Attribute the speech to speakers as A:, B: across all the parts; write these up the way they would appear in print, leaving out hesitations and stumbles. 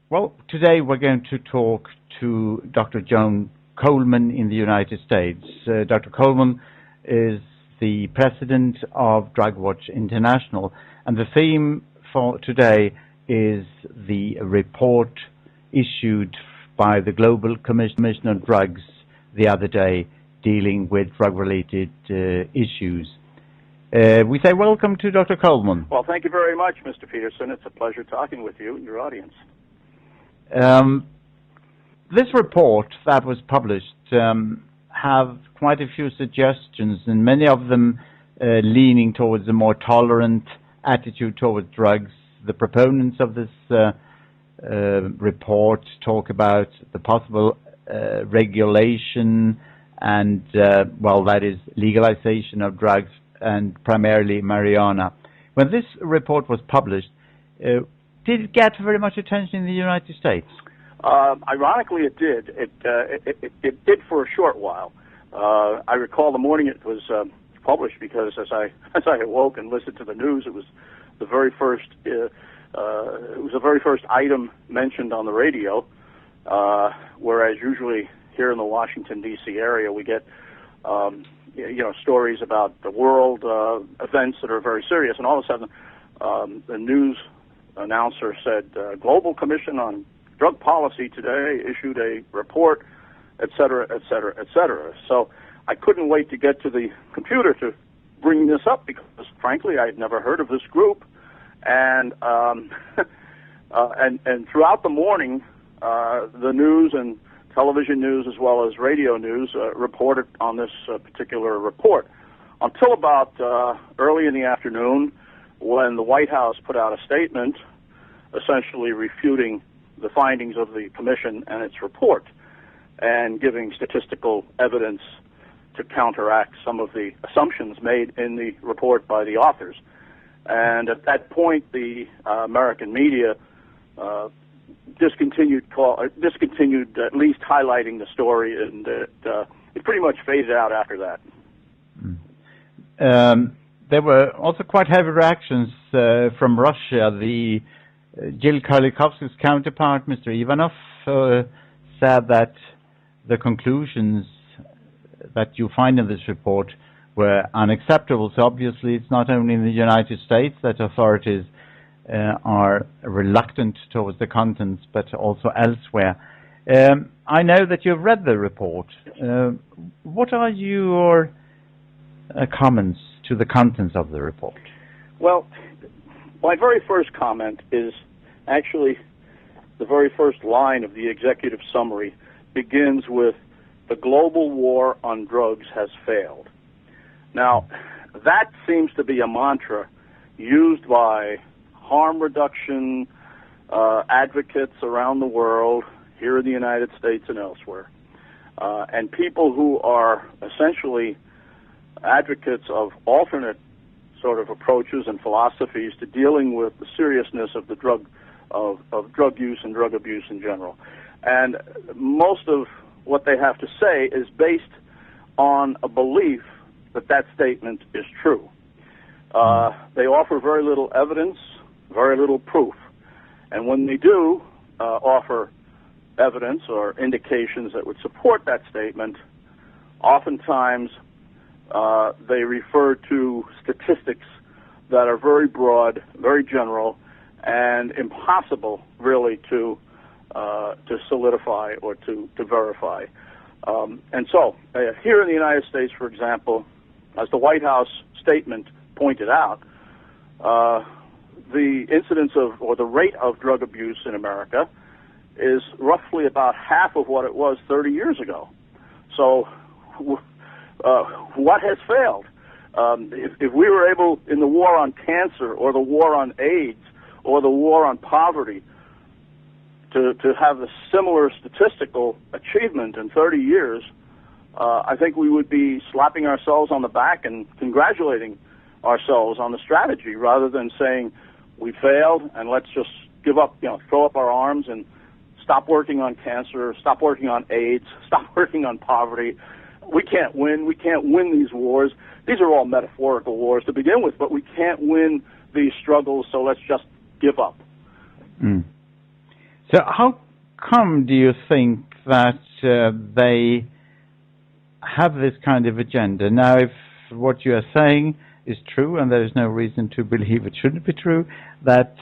A: Well, today we're going to talk to Dr. John Coleman in the United States. Dr. Coleman is the president of Drug Watch International, and the theme for today is the report issued by the Global Commission on Drugs the other day dealing with drug-related issues. We say welcome to Dr. Coleman.
B: Well, thank you very much, Mr. Peterson. It's a pleasure talking with you and your audience.
A: This report that was published have quite a few suggestions, and many of them leaning towards a more tolerant attitude towards drugs. The proponents of this report talk about the possible regulation and, well, that is legalization of drugs and primarily marijuana. When this report was published, did it get very much attention in the United States?
B: Ironically, it did. It did for a short while. I recall the morning it was published because as I awoke and listened to the news, it was the very first item mentioned on the radio. Whereas usually here in the Washington D.C. area, we get stories about the world events that are very serious, and all of a sudden the news announcer said, Global Commission on Drug Policy today issued a report, et cetera, et cetera, et cetera. So I couldn't wait to get to the computer to bring this up because, frankly, I had never heard of this group. And and throughout the morning, the news and television news as well as radio news reported on this particular report until about early in the afternoon, when the White House put out a statement essentially refuting the findings of the commission and its report and giving statistical evidence to counteract some of the assumptions made in the report by the authors. And at that point, the American media discontinued at least highlighting the story, and it pretty much faded out after that.
A: There were also quite heavy reactions from Russia. The Jill Karlikovsky's counterpart, Mr. Ivanov, said that the conclusions that you find in this report were unacceptable. So obviously it's not only in the United States that authorities are reluctant towards the contents, but also elsewhere. I know that you've read the report. What are your comments to the contents of the report?
B: Well, my very first comment is actually the very first line of the executive summary begins with, "The global war on drugs has failed." Now, that seems to be a mantra used by harm reduction advocates around the world, here in the United States and elsewhere, and people who are essentially advocates of alternate sort of approaches and philosophies to dealing with the seriousness of the drug use and drug abuse in general. And most of what they have to say is based on a belief that that statement is true. They offer very little evidence, very little proof. And when they do offer evidence or indications that would support that statement, oftentimes they refer to statistics that are very broad, very general, and impossible really to solidify or to verify. And so here in the United States, for example, as the White House statement pointed out, the incidence of, or the rate of drug abuse in America is roughly about half of what it was 30 years ago. So what has failed? If we were able, in the war on cancer or the war on AIDS or the war on poverty, to have a similar statistical achievement in 30 years, I think we would be slapping ourselves on the back and congratulating ourselves on the strategy rather than saying we failed and let's just give up, throw up our arms and stop working on cancer, stop working on AIDS, stop working on poverty. We can't win. We can't win these wars. These are all metaphorical wars to begin with, but we can't win these struggles, so let's just give up.
A: So how come do you think that they have this kind of agenda? Now, if what you are saying is true, and there is no reason to believe it shouldn't be true, that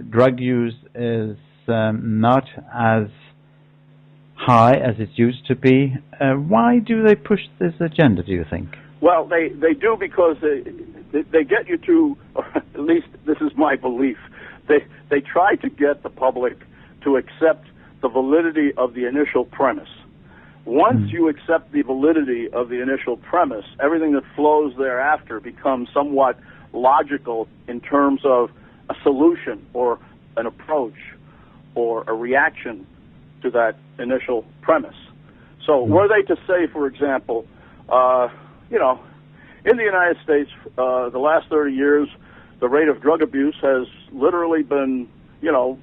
A: drug use is not as high as it used to be, why do they push this agenda, do you think?
B: Well, they do because they get you to, or at least this is my belief, they try to get the public to accept the validity of the initial premise. Once you accept the validity of the initial premise, everything that flows thereafter becomes somewhat logical in terms of a solution or an approach or a reaction to that initial premise. So were they to say, for example, in the United States, the last 30 years, the rate of drug abuse has literally been,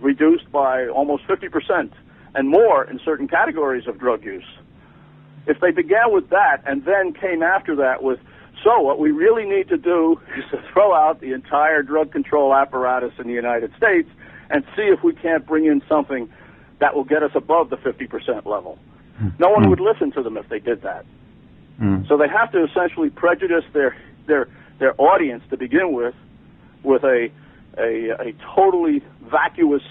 B: reduced by almost 50% and more in certain categories of drug use. If they began with that and then came after that with, so what we really need to do is to throw out the entire drug control apparatus in the United States and see if we can't bring in something that will get us above the 50% level. No one would listen to them if they did that. So they have to essentially prejudice their audience to begin with a totally vacuous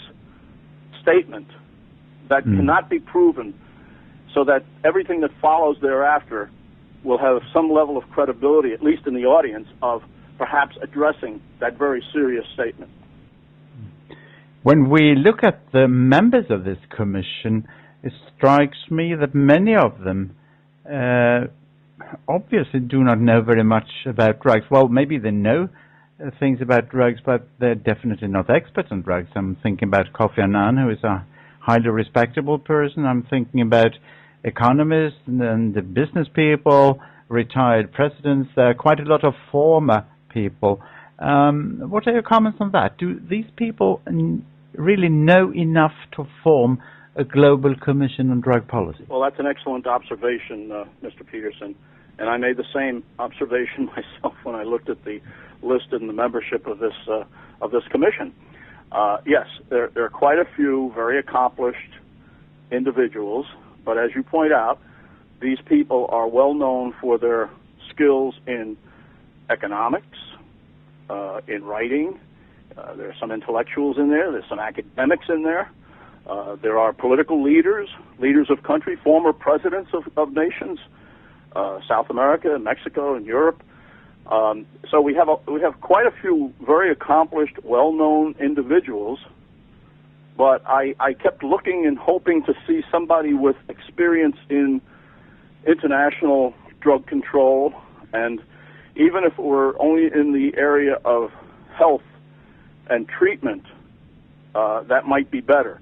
B: statement that cannot be proven, so that everything that follows thereafter will have some level of credibility, at least in the audience, of perhaps addressing that very serious statement.
A: When we look at the members of this commission, it strikes me that many of them obviously do not know very much about drugs. Well, maybe they know things about drugs, but they're definitely not experts on drugs. I'm thinking about Kofi Annan, who is a highly respectable person. I'm thinking about economists and the business people, retired presidents. There are quite a lot of former people. What are your comments on that? Do these people really know enough to form a global commission on drug policy? Well,
B: that's an excellent observation, Mr. Peterson. And I made the same observation myself when I looked at the list and the membership of this commission. Yes, there are quite a few very accomplished individuals, but as you point out, these people are well known for their skills in economics, in writing. There are some intellectuals in there. There's some academics in there. There are political leaders of country, former presidents of nations, South America, Mexico, and Europe. So we have quite a few very accomplished, well-known individuals. But I kept looking and hoping to see somebody with experience in international drug control, and even if it were only in the area of health and treatment, that might be better.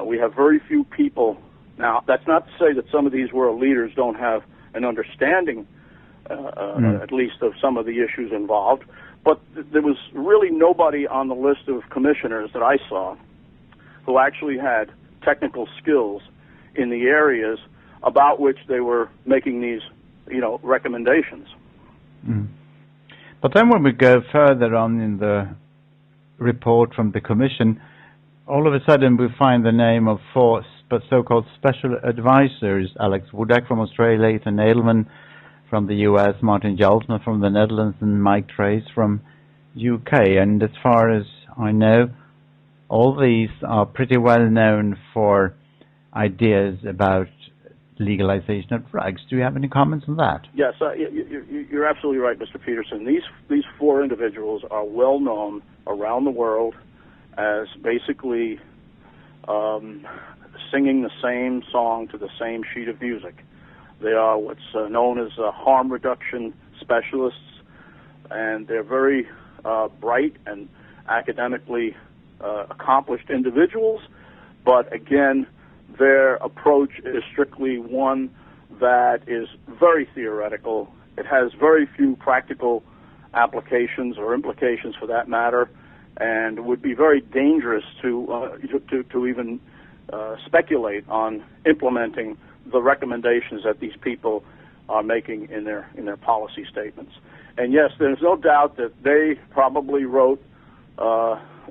B: We have very few people. Now, that's not to say that some of these world leaders don't have an understanding, at least of some of the issues involved, but there was really nobody on the list of commissioners that I saw who actually had technical skills in the areas about which they were making these, recommendations.
A: But then when we go further on in the report from the Commission, all of a sudden we find the name of four so-called special advisors: Alex Wodak from Australia, Ethan Nadelman from the US, Martin Jaltner from the Netherlands, and Mike Trace from UK. And as far as I know, all these are pretty well known for ideas about legalization of drugs. Do you have any comments on that?
B: Yes, you're absolutely right, Mr. Peterson. These four individuals are well known around the world as basically singing the same song to the same sheet of music. They are what's known as harm reduction specialists, and they're very bright and academically accomplished individuals, but again, their approach is strictly one that is very theoretical. It has very few practical applications or implications for that matter, and would be very dangerous to even speculate on implementing the recommendations that these people are making in their policy statements. And yes, there's no doubt that they probably wrote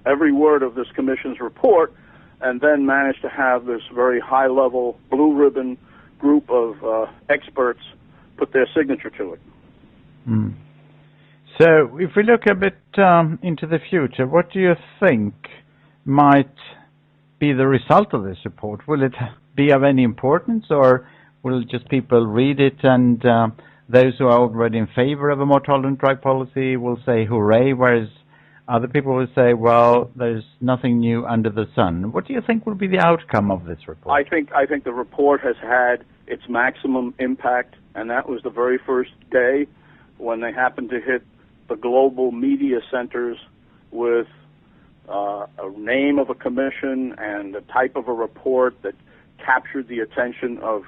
B: every word of this commission's report, and then managed to have this very high-level blue ribbon group of experts put their signature to it.
A: Mm. So if we look a bit into the future, what do you think might be the result of this report? Will it be of any importance, or will just people read it and those who are already in favor of a more tolerant drug policy will say hooray, whereas other people will say, well, there's nothing new under the sun? What do you think will be the outcome of this report?
B: I think the report has had its maximum impact, and that was the very first day when they happened to hit the global media centers with a name of a commission and a type of a report that captured the attention of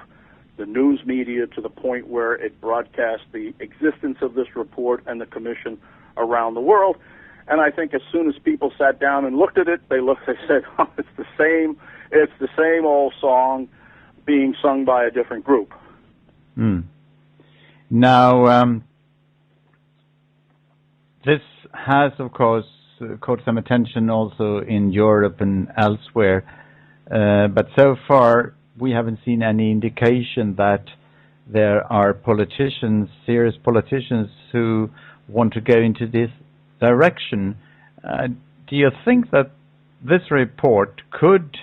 B: the news media to the point where it broadcast the existence of this report and the commission around the world. And I think as soon as people sat down and looked at it, they said, oh, it's the same old song being sung by a different group.
A: Mm. Now, this has, of course, caught some attention also in Europe and elsewhere, but so far we haven't seen any indication that there are politicians, serious politicians, who want to go into this direction. Do you think that this report could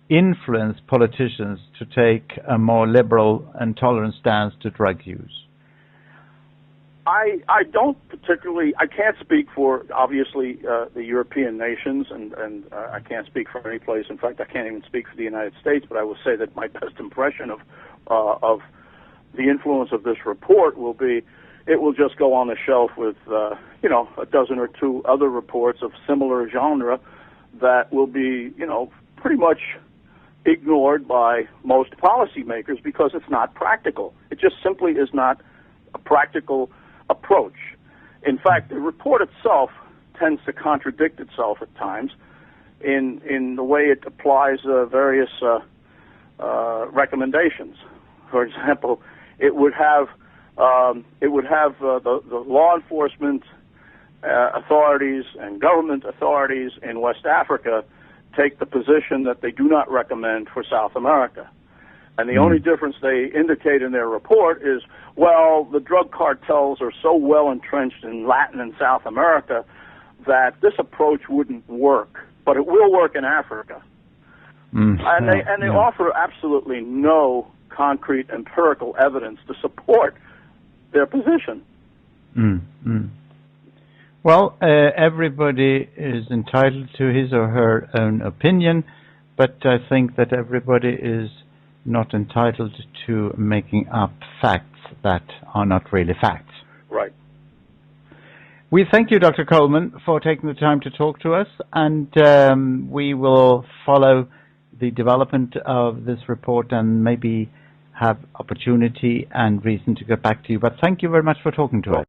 A: influence politicians to take a more liberal and tolerant stance to drug use?
B: I don't particularly, I can't speak for, obviously, the European nations, and I can't speak for any place. In fact, I can't even speak for the United States, but I will say that my best impression of the influence of this report will be, it will just go on the shelf with, a dozen or two other reports of similar genre that will be, pretty much ignored by most policymakers because it's not practical. It just simply is not a practical approach. In fact, the report itself tends to contradict itself at times in the way it applies various recommendations. For example, it would have the law enforcement authorities and government authorities in West Africa take the position that they do not recommend for South America. And the only difference they indicate in their report is, well, the drug cartels are so well entrenched in Latin and South America that this approach wouldn't work, but it will work in Africa. And they offer absolutely no concrete empirical evidence to support their position.
A: Well, everybody is entitled to his or her own opinion, but I think that everybody is not entitled to making up facts that are not really facts.
B: Right.
A: We thank you, Dr. Coleman, for taking the time to talk to us, and we will follow the development of this report and maybe have opportunity and reason to get back to you. But thank you very much for talking to us.